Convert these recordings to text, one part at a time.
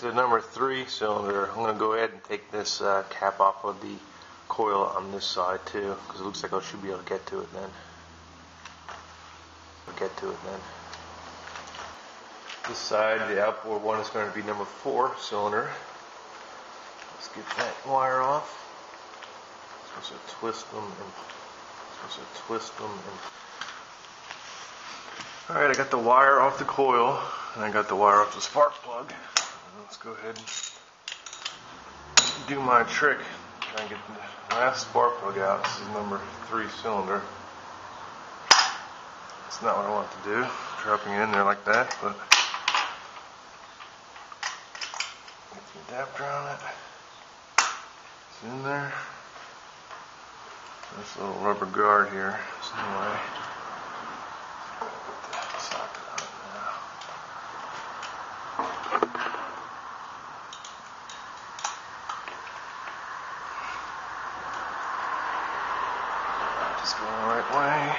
to the number 3 cylinder, I'm going to go ahead and take this cap off of the coil on this side too, because it looks like I should be able to get to it then. This side, the outboard one, is going to be number 4 cylinder. Let's get that wire off. Supposed to twist them and Alright, I got the wire off the coil and I got the wire off the spark plug. Let's go ahead and do my trick. Try and get the last spark plug out. This is number 3 cylinder. That's not what I want to do, dropping it in there like that, but get some adapter on it. It's in there. This little rubber guard here is in the way. Put the socket on it now. Just going the right way.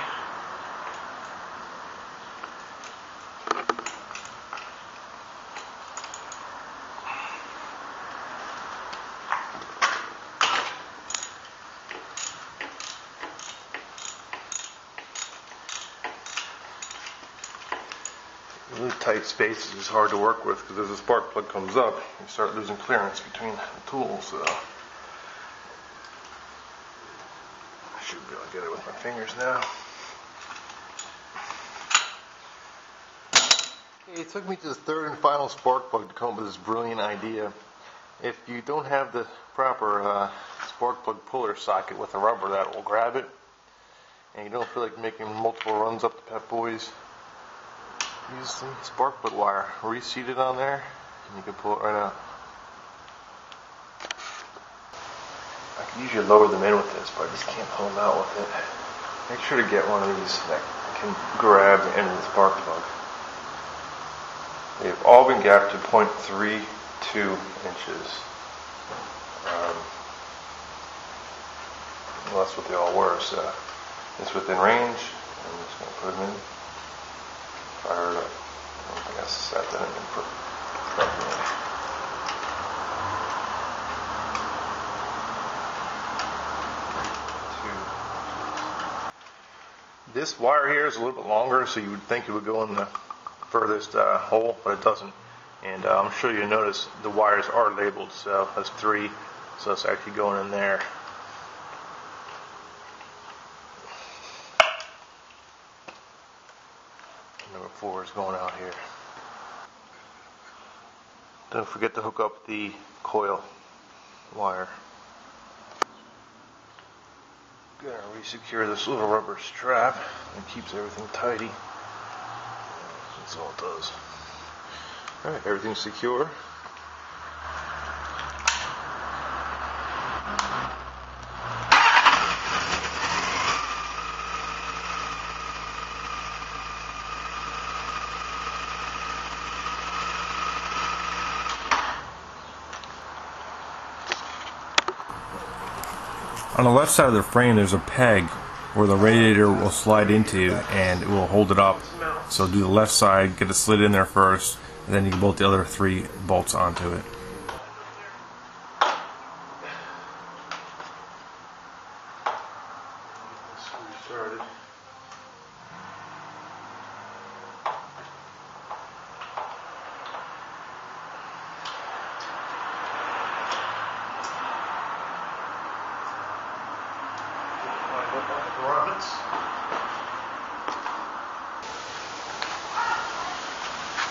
Really tight spaces is hard to work with because as the spark plug comes up, you start losing clearance between the tools. So I should be able to get it with my fingers now. Okay, it took me to the 3rd and final spark plug to come up with this brilliant idea. If you don't have the proper spark plug puller socket with a rubber that will grab it, and you don't feel like making multiple runs up the Pep Boys, use some spark plug wire, reseat it on there, and you can pull it right out. I can usually lower them in with this, but I just can't pull them out with it. Make sure to get one of these that can grab the end of the spark plug. They've all been gapped to 0.32 inches. Well, that's what they all were, so it's within range. I'm just going to put them in. Fired up. I don't think I set that in properly. This wire here is a little bit longer, so you would think it would go in the furthest hole, but it doesn't. And I'm sure you'll notice the wires are labeled, so that's 3, so it's actually going in there. Number 4 is going out here. Don't forget to hook up the coil wire. Gonna re-secure this little rubber strap. It keeps everything tidy. That's all it does. Alright, everything's secure. On the left side of the frame there's a peg where the radiator will slide into and it will hold it up. So do the left side, get it slid in there first, and then you can bolt the other 3 bolts onto it.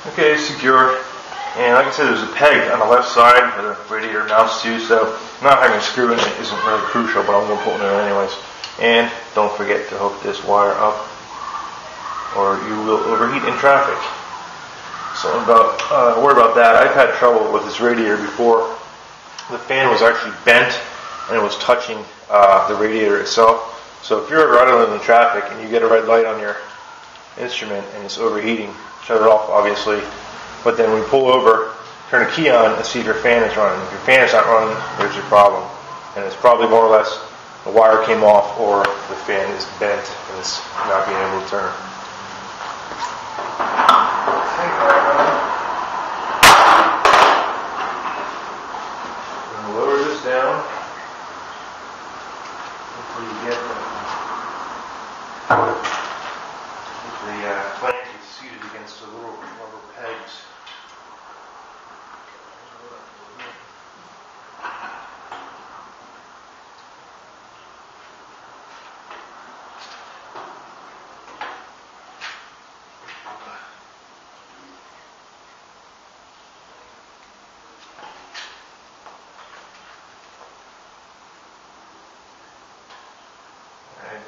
Okay, it's secure, and like I said, there's a peg on the left side where the radiator mounts to, so not having a screw in it isn't really crucial, but I'm going to put it in there anyways. And don't forget to hook this wire up, or you will overheat in traffic. So worry about that. I've had trouble with this radiator before. The fan was actually bent, and it was touching the radiator itself. So if you're ever idling in traffic and you get a red light on your instrument and it's overheating, shut it off obviously, but then when you pull over, turn a key on and see if your fan is running. If your fan is not running, there's your problem. And it's probably more or less the wire came off or the fan is bent and it's not being able to turn. The flange is seated against the little rubber pegs.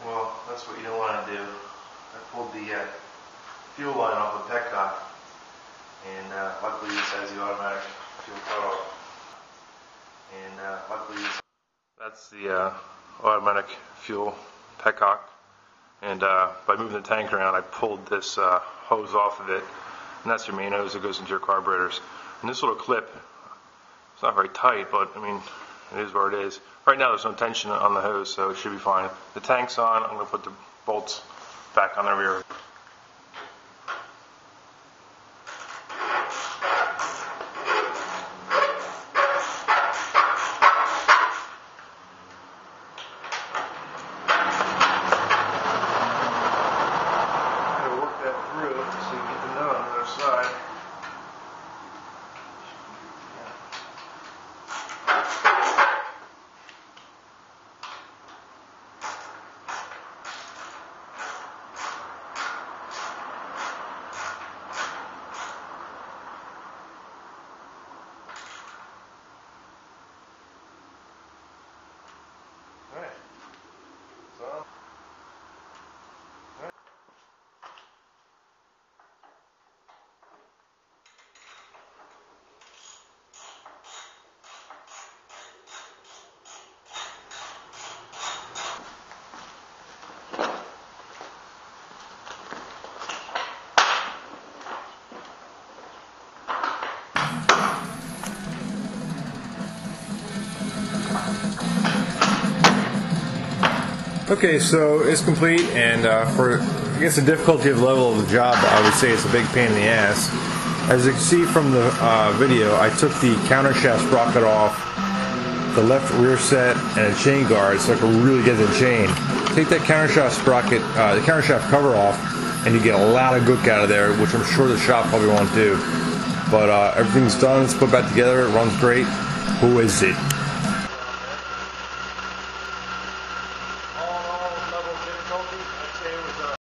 Well, that's what you don't want to do. I pulled the fuel line off the petcock, and luckily this has the automatic fuel cutoff. And luckily that's the automatic fuel petcock. And by moving the tank around, I pulled this hose off of it, and that's your main hose that goes into your carburetors. And this little clip, it's not very tight, but I mean, it is where it is. Right now there's no tension on the hose, so it should be fine. The tank's on. I'm going to put the bolts back on the rear. I'm going to work that through so you get the nut on the other side. Okay, so it's complete, and for I guess the difficulty of level of the job, I would say it's a big pain in the ass. As you can see from the video, I took the countershaft sprocket off, the left rear set, and a chain guard, so I could really get the chain. Take that countershaft sprocket, the countershaft cover off, and you get a lot of gook out of there, which I'm sure the shop probably won't do. But everything's done, it's put back together, it runs great. Who is it?